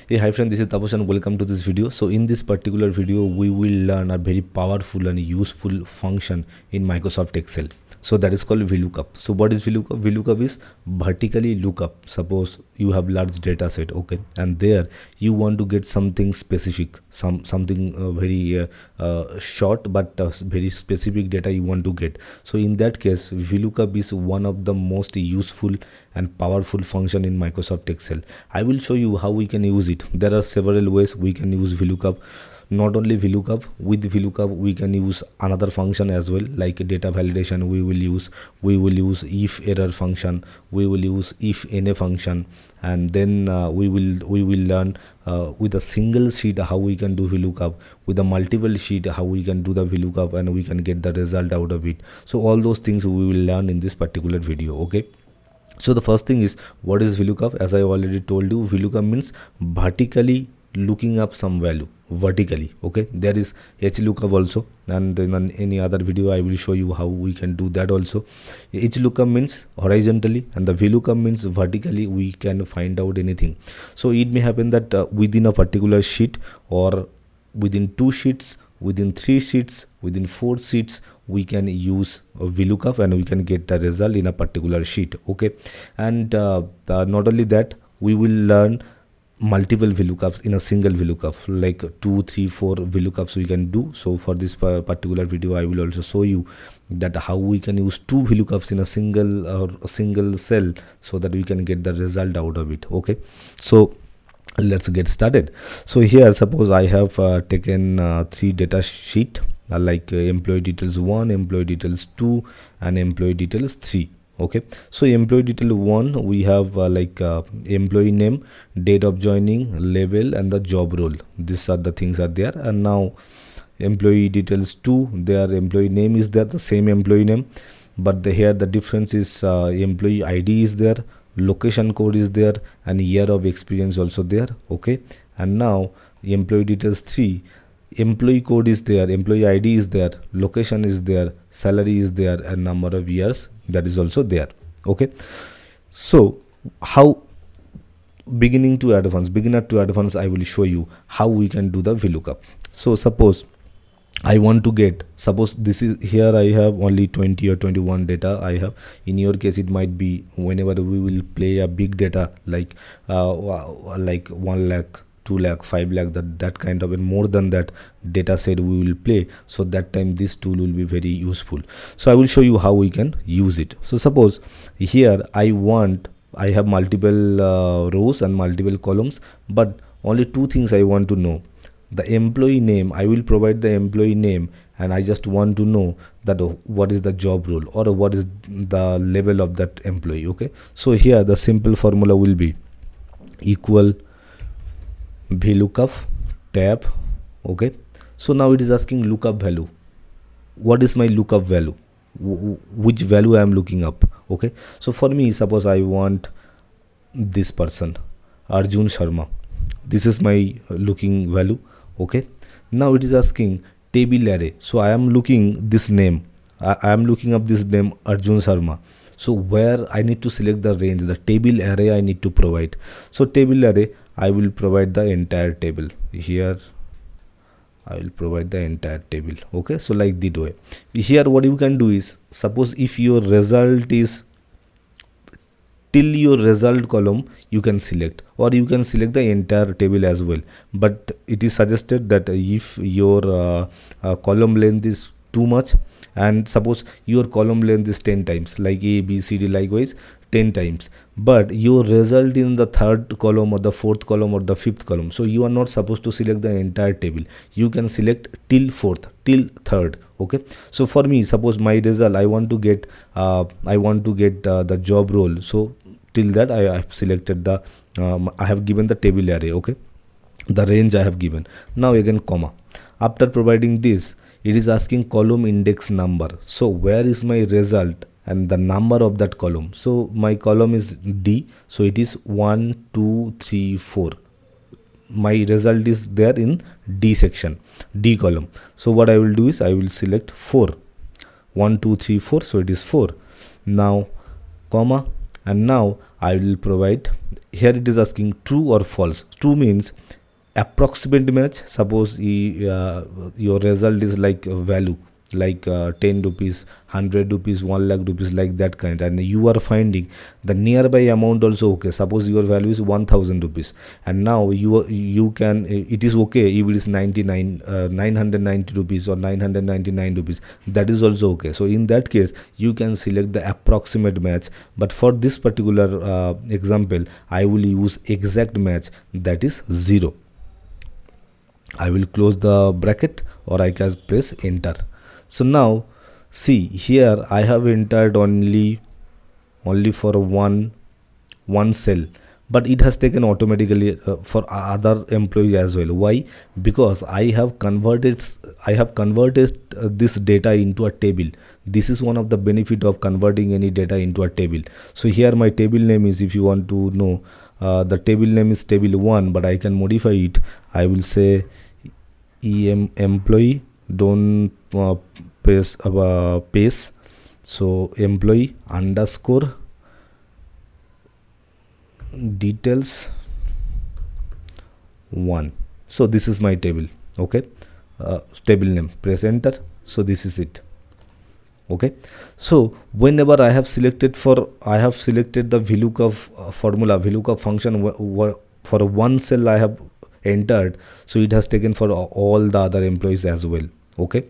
Hey, hi friend, this is Taposh and welcome to this video. So in this particular video, we will learn a very powerful and useful function in Microsoft Excel. So that is called Vlookup. So what is Vlookup? Vlookup is vertically lookup. Suppose you have large data set, okay, and there you want to get something specific, something very short but very specific data you want to get. So in that case, Vlookup is one of the most useful and powerful function in Microsoft Excel. I will show you how we can use it. There are several ways we can use Vlookup. Not only Vlookup, with Vlookup we can use another function as well, like data validation. We will use if error function, we will use if na function, and then we will learn with a single sheet how we can do Vlookup, with a multiple sheet how we can do the Vlookup, and we can get the result out of it. So all those things we will learn in this particular video. Okay, so the first thing is, what is Vlookup? As I already told you, Vlookup means vertically looking up some value vertically. Okay, there is HLOOKUP also, and in any other video I will show you how we can do that also. HLOOKUP means horizontally and the Vlookup means vertically we can find out anything. So it may happen that within a particular sheet, or within 2 sheets, within 3 sheets, within 4 sheets, we can use Vlookup and we can get the result in a particular sheet. Okay, and not only that, we will learn multiple Vlookups in a single Vlookup, like 2, 3, 4 Vlookups we can do. So for this particular video I will also show you that how we can use 2 Vlookups in a single cell, so that we can get the result out of it. Okay, so let's get started. So here, suppose I have taken 3 data sheet, like employee details 1, employee details 2, and employee details 3. Okay, so employee detail 1, we have employee name, date of joining, label, and the job role. These are the things are there. And now employee details 2, their employee name is there, the same employee name, but here the difference is employee ID is there, location code is there, and year of experience also there. Okay, and now employee details 3, employee code is there, employee ID is there, location is there, salary is there, and number of years, that is also there. Okay, so how beginner to advanced, I will show you how we can do the Vlookup. So suppose I want to get, suppose this is, here I have only 20 or 21 data I have. In your case it might be, whenever we will play a big data like 1 lakh, 2 lakh, 5 lakh, that kind of, and more than that data set we will play. So that time this tool will be very useful. So I will show you how we can use it. So suppose here I have multiple rows and multiple columns, but only 2 things I want to know. The employee name, I will provide the employee name, and I just want to know that what is the job role or what is the level of that employee. Okay, so here the simple formula will be equal Vlookup tab. Okay, so now it is asking lookup value. What is my lookup value? Which value I am looking up? Okay, so for me, suppose I want this person, Arjun Sharma. This is my looking value. Okay, now it is asking table array. So I am looking this name, I am looking up this name Arjun Sharma. So where I need to select the range, the table array I need to provide. So table array, I will provide the entire table. Here I will provide the entire table. Okay, so like that way. Here what you can do is, suppose if your result is till your result column, you can select, or you can select the entire table as well, but it is suggested that if your column length is too much, and suppose your column length is 10 times, like A, B, C, D, likewise 10 times, but your result in the 3rd column or the 4th column or the 5th column, so you are not supposed to select the entire table. You can select till 4th, till 3rd. Okay, so for me, suppose my result I want to get the job role. So till that I have selected the I have given the table array. Okay, the range I have given. Now again comma. After providing this, it is asking column index number. So where is my result and the number of that column? So my column is D, so it is 1, 2, 3, 4. My result is there in D section, D column. So what I will do is I will select 4, 1, 2, 3, 4. So it is 4. Now comma, and now I will provide, here it is asking true or false. True means approximate match. Suppose your result is like a value, like 10 rupees, 100 rupees, 1 lakh rupees, like that kind, and you are finding the nearby amount also okay. Suppose your value is 1000 rupees, and now you can, it is okay if it is 990 rupees or 999 rupees, that is also okay. So in that case you can select the approximate match, but for this particular example I will use exact match, that is 0. I will close the bracket or I can press enter. So now see here I have entered only for one cell, but it has taken automatically for other employees as well. Why? Because I have converted this data into a table. This is one of the benefit of converting any data into a table. So here my table name is, if you want to know, the table name is table 1, but I can modify it. I will say employee, don't paste, so employee underscore details 1. So this is my table, okay. Table name, press enter. So this is it, okay. So whenever I have selected the VLOOKUP formula, VLOOKUP function for one cell I have entered, so it has taken for all the other employees as well, okay.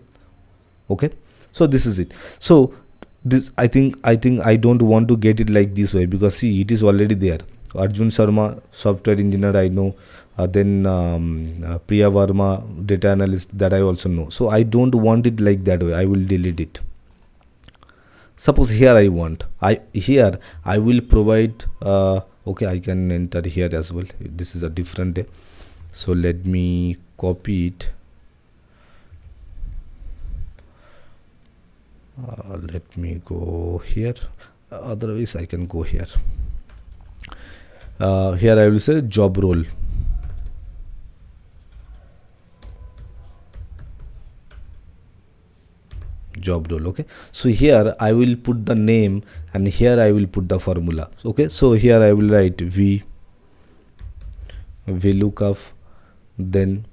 So this is it. So this I think I don't want to get it like this way, because see, it is already there. Arjun Sharma, software engineer, I know. Then Priya Verma, data analyst, that I also know. So I don't want it like that way. I will delete it. Suppose here I want, I will provide, okay, I can enter here as well. This is a different day. So let me copy it. Let me go here. Otherwise I can go here. Here I will say job role. Okay. So here I will put the name, and here I will put the formula, okay. So here I will write VLOOKUP, then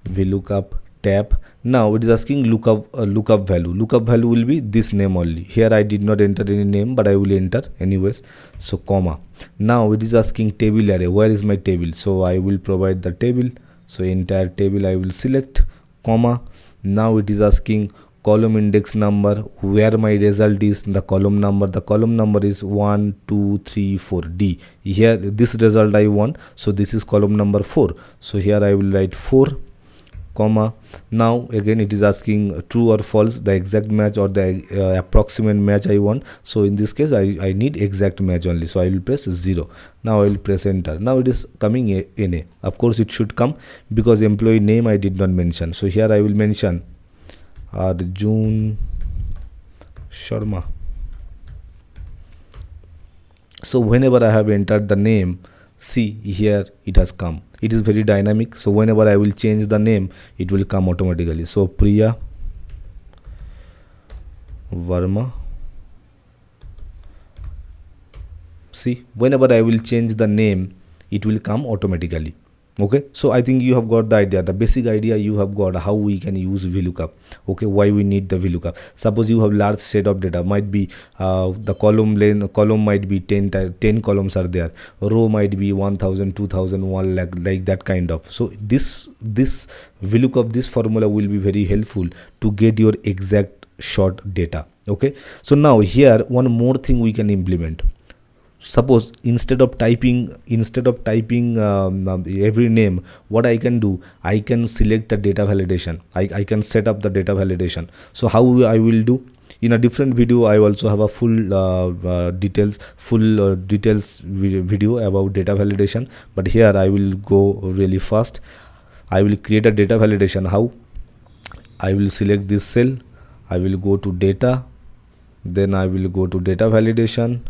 VLOOKUP tab. Now it is asking lookup value. Lookup value will be this name only. Here I did not enter any name, but I will enter anyways. So comma. Now it is asking table array. Where is my table? So I will provide the table. So entire table I will select, comma. Now it is asking column index number, where my result is, the column number. The column number is 1 2 3 4 D. Here this result I want, so this is column number 4. So here I will write 4, comma. Now again it is asking true or false, the exact match or the approximate match I want. So in this case I need exact match only, so I will press 0. Now I will press enter. Now it is coming NA. Of course it should come, because employee name I did not mention. So here I will mention Arjun Sharma. So whenever I have entered the name, see here it has come. It is very dynamic, so whenever I will change the name, it will come automatically. So Priya Verma. See, whenever I will change the name, it will come automatically, okay. So I think you have got the idea, the basic idea you have got, how we can use VLOOKUP, okay, why we need the VLOOKUP. Suppose you have large set of data, might be the column might be 10 columns are there, row might be 1000, 2000, 1 lakh, like that kind of. So this VLOOKUP, this formula will be very helpful to get your exact short data, okay. So now here one more thing we can implement. Suppose instead of typing every name, what I can do, I can select the data validation. I can set up the data validation. So how I will do, in a different video I also have a full details video about data validation, but here I will go really fast. I will create a data validation. How? I will select this cell, I will go to data, then I will go to data validation.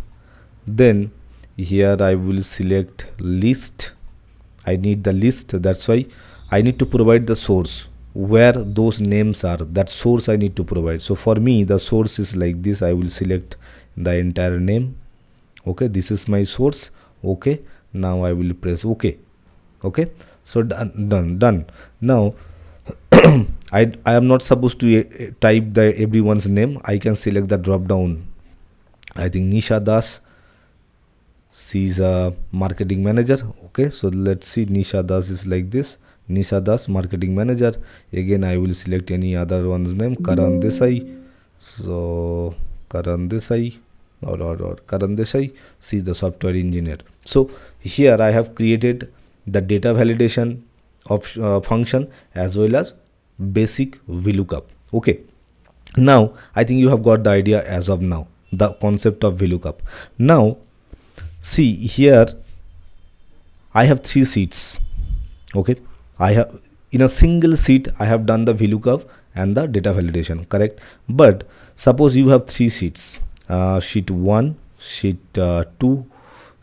Then here I will select list. I need the list, that's why I need to provide the source. where those names are, that source I need to provide. So for me the source is like this. I will select the entire name. Okay, this is my source. Okay, now I will press OK. Okay, so done. Now I am not supposed to type the everyone's name. I can select the drop down. I think Nisha Das, she's a marketing manager. Okay, so let's see, Nisha Das is like this. Nisha Das, marketing manager. Again I will select any other one's name, Karan Desai. So Karan Desai or Karan Desai, she is the software engineer. So here I have created the data validation of function as well as basic VLOOKUP. Okay, now I think you have got the idea as of now, the concept of VLOOKUP. Now see here, I have 3 sheets. Okay, I have in a single sheet I have done the VLOOKUP and the data validation, correct? But suppose you have 3 sheets, sheet 1, sheet 2,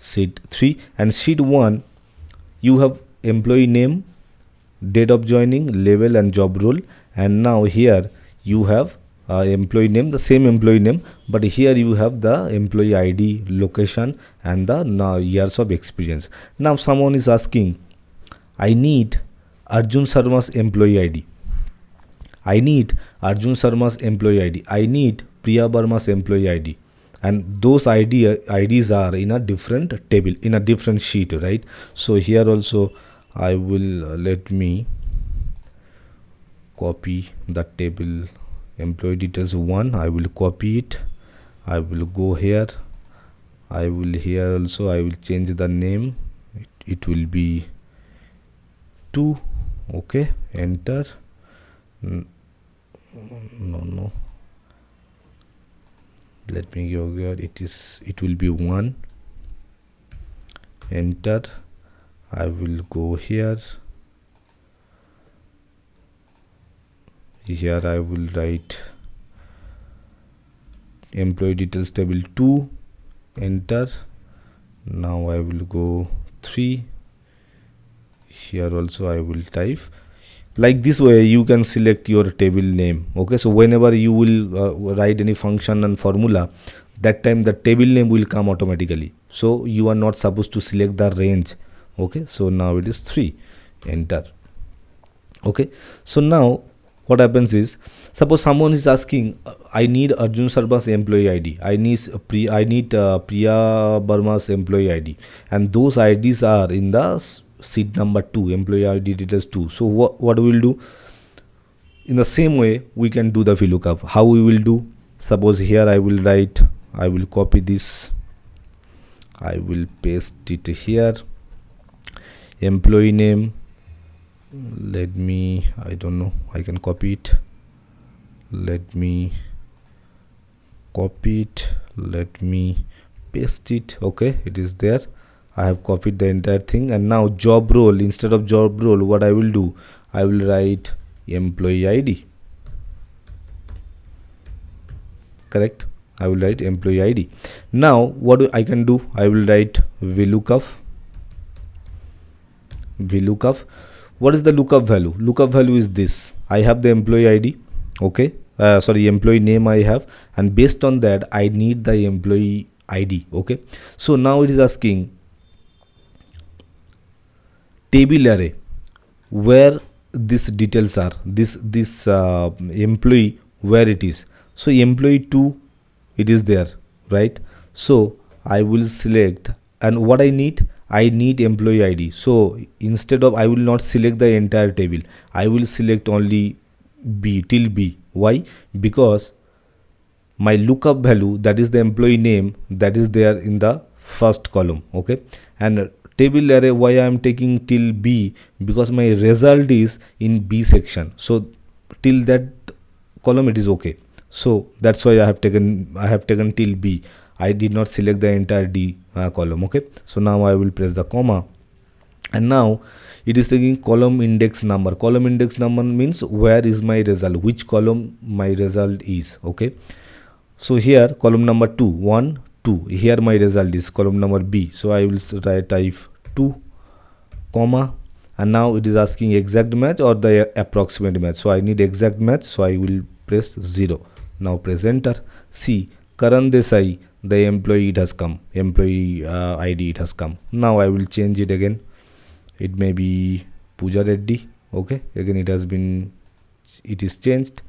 sheet 3, and sheet 1 you have employee name, date of joining, level and job role, and now here you have employee name, the same employee name, but here you have the employee ID, location and the years of experience. Now someone is asking, I need Arjun Sharma's employee ID, I need Arjun Sharma's employee ID, I need Priya Barma's employee ID, and those IDs are in a different table, in a different sheet, right? So here also I will let me copy the table employee details 1. I will copy it. I will go here. I will here also I will change the name. It will be 2. Okay, enter. No, let me go here. It will be 1. Enter. I will go here. Here I will write employee details table 2. Enter. Now I will go 3. Here also I will type. Like this way you can select your table name. Okay, so whenever you will write any function and formula, that time the table name will come automatically, so you are not supposed to select the range. Okay, so now it is 3. Enter. Okay, so now what happens is, suppose someone is asking, I need Arjun Sharma's employee ID, I need Priya Barma's employee ID, and those IDs are in the sheet number 2, employee ID details 2. So what we will do, in the same way we can do the VLOOKUP. How we will do, suppose here I will write, I will copy this, I will paste it here, employee name, let me, I don't know, I can copy it, let me copy it, let me paste it. Okay, it is there. I have copied the entire thing, and now job role, instead of job role what I will do, I will write employee ID, correct? I will write employee ID. Now what I can do, I will write VLOOKUP. What is the lookup value? Lookup value is this. I have the employee ID, okay, employee name I have, and based on that I need the employee ID. Okay, so now it is asking table array where these details are, this employee where it is. So employee 2, it is there, right? So I will select, and what I need employee ID. So instead of, I will not select the entire table, I will select only B till B. Why? Because my lookup value, that is the employee name, that is there in the first column. Okay, and table array, why I am taking till B, because my result is in B section, so till that column it is okay. So that's why I have taken till B. I did not select the entire D column. Okay, so now I will press the comma, and now it is taking column index number. Column index number means where is my result, which column my result is. Okay, so here column number 2, 1, 2, here my result is column number B. So I will type 2 comma, and now it is asking exact match or the approximate match. So I need exact match, so I will press 0. Now press enter. See, Karan Desai, the employee, it has come, employee ID, it has come. Now I will change it again. It may be Pooja Reddy. Okay, again it is changed.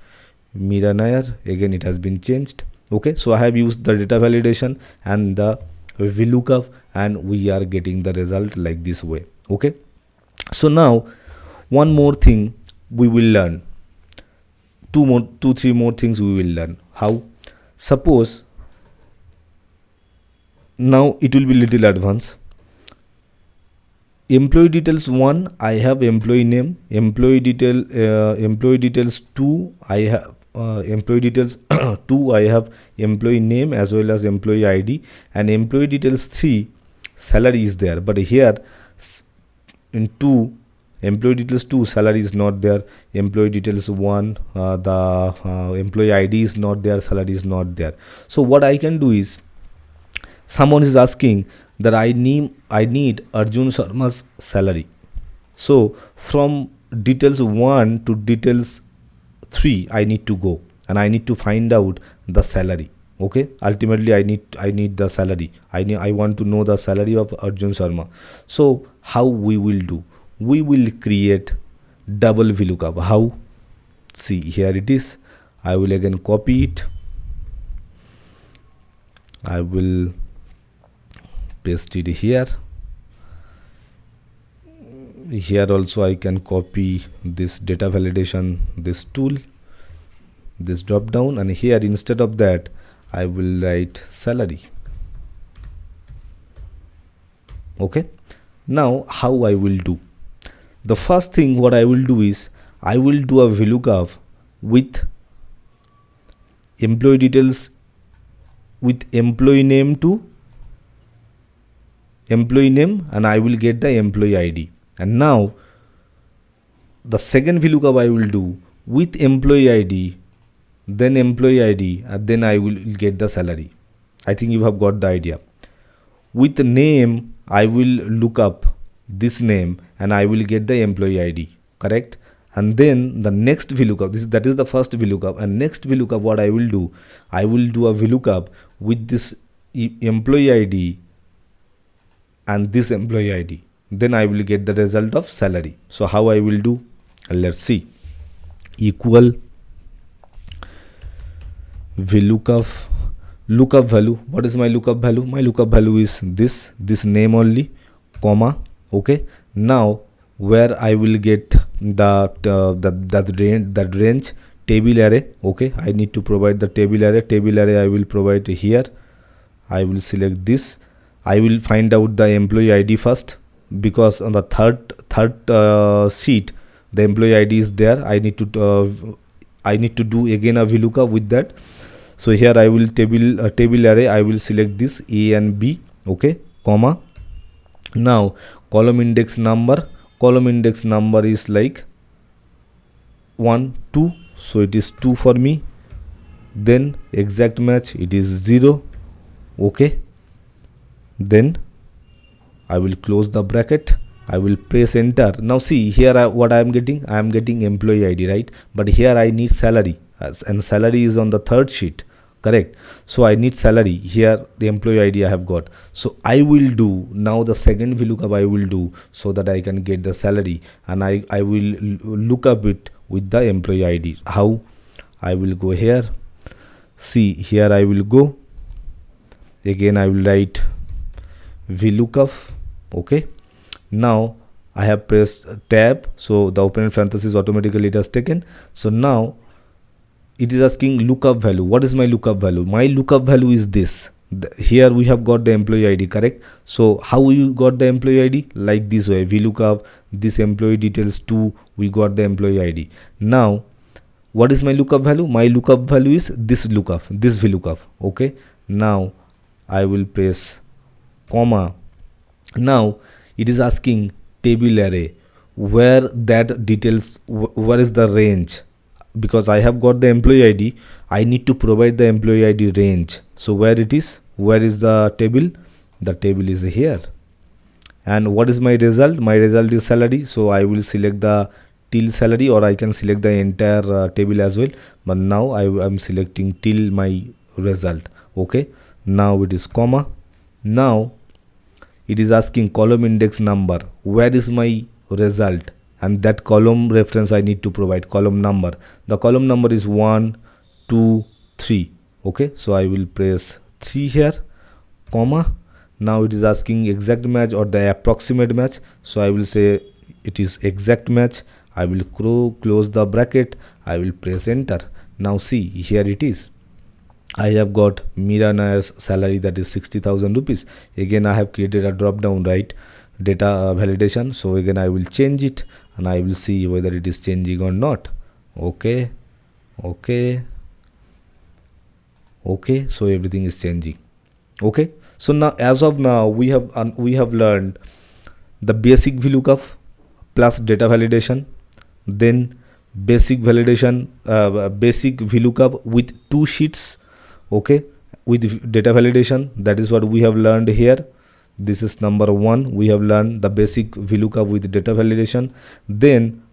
Meera Nair, again it has been changed. Okay, so I have used the data validation and the VLOOKUP, and we are getting the result like this way. Okay, so now one more thing we will learn. Three more things we will learn. How? Suppose now it will be little advanced. Employee details 1, I have employee name. Employee details 2, I have employee details 2, I have employee name as well as employee ID, and employee details 3, salary is there. But here in 2, employee details 2, salary is not there. Employee details 1, the employee ID is not there, salary is not there. So what I can do is, someone is asking that I need Arjun Sharma's salary. So from details 1 to details 3 I need to go, and I need to find out the salary. Okay, ultimately I need the salary. I want to know the salary of Arjun Sharma. So how we will do? We will create double VLOOKUP. How? See, here it is. I will again copy it. I will paste it here. Here also I can copy this data validation, this tool, this drop down, and here instead of that I will write salary. Okay, now how I will do? The first thing what I will do is, I will do a VLOOKUP with employee details, with employee name to employee name, and I will get the employee ID. And now the second VLOOKUP I will do with employee ID, then employee ID, and then I will get the salary. I think you have got the idea. With the name, I will look up this name and I will get the employee ID, correct? And then the next VLOOKUP, that is the first VLOOKUP, and next VLOOKUP what I will do a VLOOKUP with this employee ID and this employee ID. Then I will get the result of salary. So how I will do? Let's see. Equal VLOOKUP, lookup value. What is my lookup value? My lookup value is this name only, comma. Okay, now where I will get that range, table array. Okay, I need to provide the table array. I will provide here. I will select this. I will find out the employee ID first, because on the third sheet the employee ID is there. I need to do again a VLOOKUP with that. So here I will table array. I will select this A and B. Okay, comma. Now column index number is like 1 2, so it is 2 for me. Then exact match, it is 0. Okay, then I will close the bracket. I will press enter. Now see here what I am getting. I am getting employee ID, right? But here I need salary, and salary is on the third sheet, correct? So I need salary. Here the employee ID I have got. So I will do now the second VLOOKUP I will do, so that I can get the salary, and I will look up it with the employee ID. How? I will go here. See here I will go. Again I will write VLOOKUP. Okay, now I have pressed tab, so the open parenthesis automatically it has taken. So now it is asking lookup value. What is my lookup value? My lookup value is this. Here we have got the employee ID, correct? So how you got the employee ID? Like this way, VLOOKUP this employee details 2, we got the employee ID. Now what is my lookup value? My lookup value is this VLOOKUP. Okay, now I will press comma. Now it is asking table array, where that details, where is the range? Because I have got the employee ID, I need to provide the employee ID range. So where it is? Where is the table? The table is here. And what is my result? My result is salary, so I will select the till salary, or I can select the entire table as well, but now I am selecting till my result. Okay, now it is comma. Now it is asking column index number, where is my result, and that column reference I need to provide column number. The column number is 1 2 3. Okay, so I will press 3 here, comma. Now it is asking exact match or the approximate match, so I will say it is exact match. I will close the bracket, I will press enter. Now see, here it is. I have got Meera Nair's salary, that is 60,000 rupees. Again I have created a drop down, right, data validation. So again I will change it and I will see whether it is changing or not. Okay, okay, okay, so everything is changing. Okay, so now as of now we have learned the basic VLOOKUP plus data validation, then basic validation, basic VLOOKUP with 2 sheets. Okay, with data validation, that is what we have learned here. This is number 1. We have learned the basic VLOOKUP with data validation. Then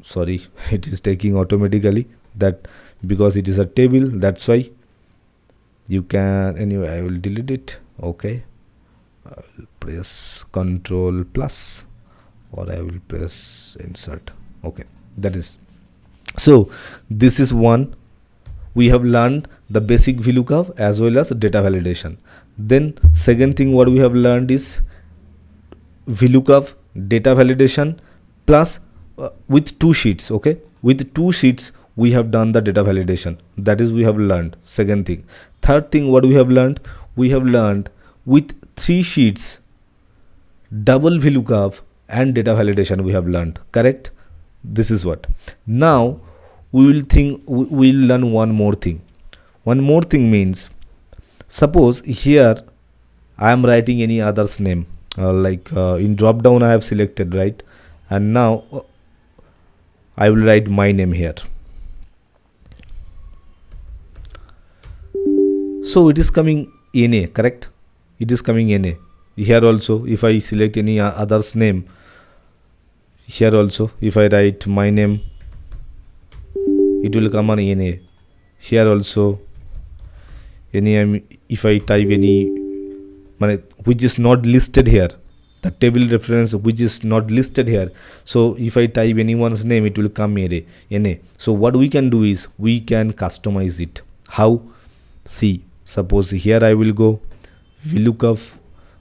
sorry, it is taking automatically, that because it is a table, that's why. You can, anyway I will delete it. Okay, I will press Control plus, or I will press insert. Okay, that is, so this is one. We have learned the basic VLOOKUP as well as data validation. Then second thing what we have learned is VLOOKUP, data validation plus with 2 sheets. Okay, with 2 sheets we have done the data validation, that is we have learned second thing. Third thing what we have learned with 3 sheets double VLOOKUP and data validation we have learned, correct? This is what. Now we will learn one more thing. One more thing means, suppose here I am writing any other's name, in drop down I have selected, right, and now I will write my name here. So it is coming NA, correct? It is coming NA. Here also if I select any other's name, here also if I write my name, it will come on NA. Here also any, if I type any which is not listed here, the table reference which is not listed here, so if I type anyone's name, it will come NA. So what we can do is we can customize it. How? See, suppose here I will go VLOOKUP.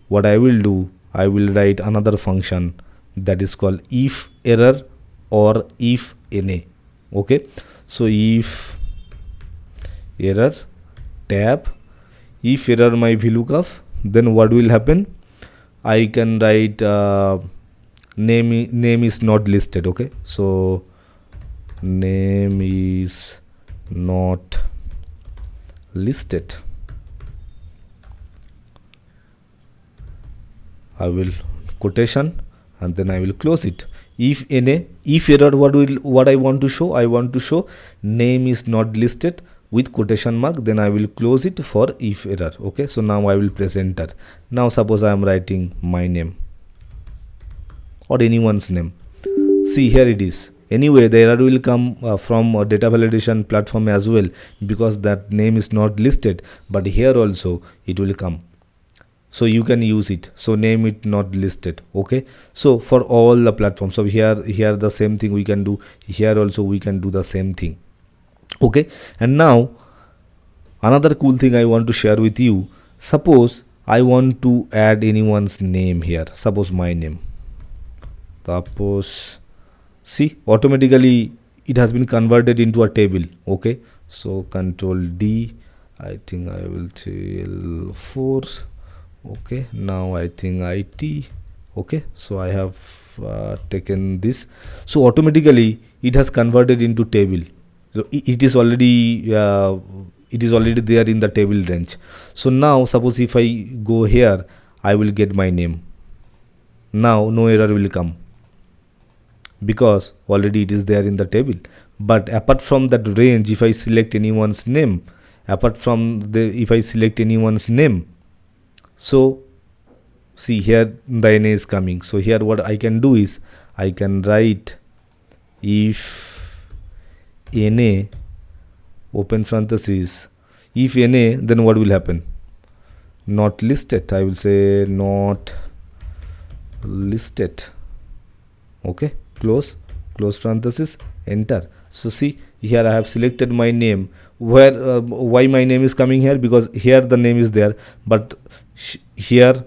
What I will do, I will write another function that is called if error or if NA. Okay, so if error tab, if error my VLOOKUP, then what will happen? I can write name is not listed. Okay, so name is not listed. I will quotation and then I will close it. If NA, if error, what I want to show? I want to show name is not listed with quotation mark, then I will close it for if error. Okay, so now I will press enter. Now suppose I am writing my name or anyone's name. See, here it is. Anyway, the error will come from a data validation platform as well, because that name is not listed, but here also it will come. So you can use it. So name it not listed. Okay, so for all the platforms, so here the same thing we can do. Here also we can do the same thing. Okay, and now another cool thing I want to share with you. Suppose I want to add anyone's name here. Suppose my name. Suppose, see, automatically it has been converted into a table. Okay, so Control D. I think I will tell 4. Okay, now I think IT. Okay, so I have taken this, so automatically it has converted into table. So it is already there in the table range. So now suppose if I go here, I will get my name. Now no error will come because already it is there in the table. But apart from that range, if I select anyone's name, if I select anyone's name, so see here the NA is coming. So here what I can do is I can write if NA open parenthesis, if NA, then what will happen? Not listed. I will say not listed. Okay, close parenthesis, enter. So see here I have selected my name. Where why my name is coming here? Because here the name is there, but here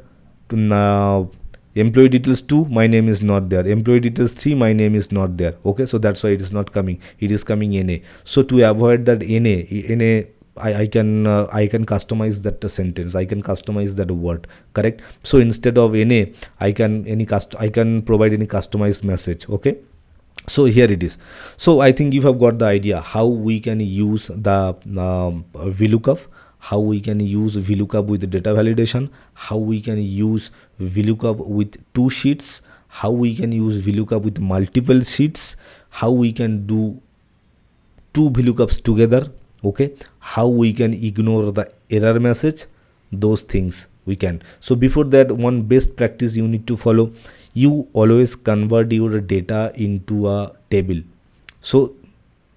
now employee details 2 my name is not there, employee details 3 my name is not there. Okay, so that's why it is not coming, it is coming NA. So to avoid that NA I can customize that sentence, I can customize that word, correct? So instead of NA I can provide any customized message. Okay, so here it is. So I think you have got the idea how we can use the VLOOKUP, how we can use VLOOKUP with data validation, how we can use VLOOKUP with 2 sheets, how we can use VLOOKUP with multiple sheets, how we can do 2 VLOOKUPs together. Okay, how we can ignore the error message, those things we can. So before that, one best practice you need to follow, you always convert your data into a table. So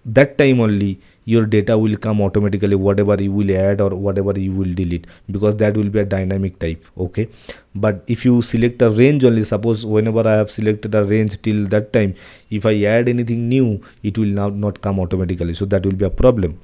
that time only your data will come automatically, whatever you will add or whatever you will delete, because that will be a dynamic type. Okay, but if you select a range only, suppose whenever I have selected a range till that time, if I add anything new, it will now not come automatically, so that will be a problem.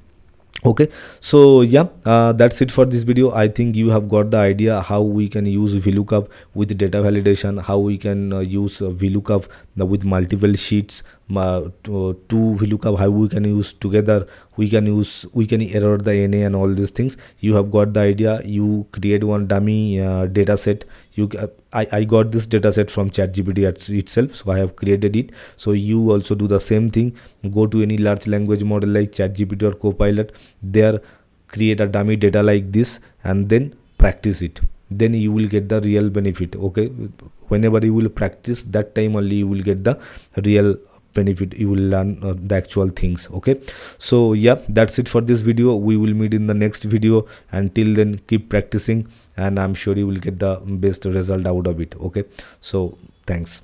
Okay, so yeah, that's it for this video. I think you have got the idea how we can use VLOOKUP with data validation, how we can use VLOOKUP with multiple sheets, two VLOOKUP, how we can use together, we can error the NA and all these things. You have got the idea. You create one dummy data set. I got this data set from ChatGPT itself, so I have created it. So you also do the same thing. Go to any large language model like ChatGPT or Copilot, there create a dummy data like this and then practice it, then you will get the real benefit. Okay, whenever you will practice, that time only you will get the real benefit, you will learn the actual things. Okay, so yeah, that's it for this video. We will meet in the next video. Until then, keep practicing and I'm sure you will get the best result out of it. Okay, so thanks.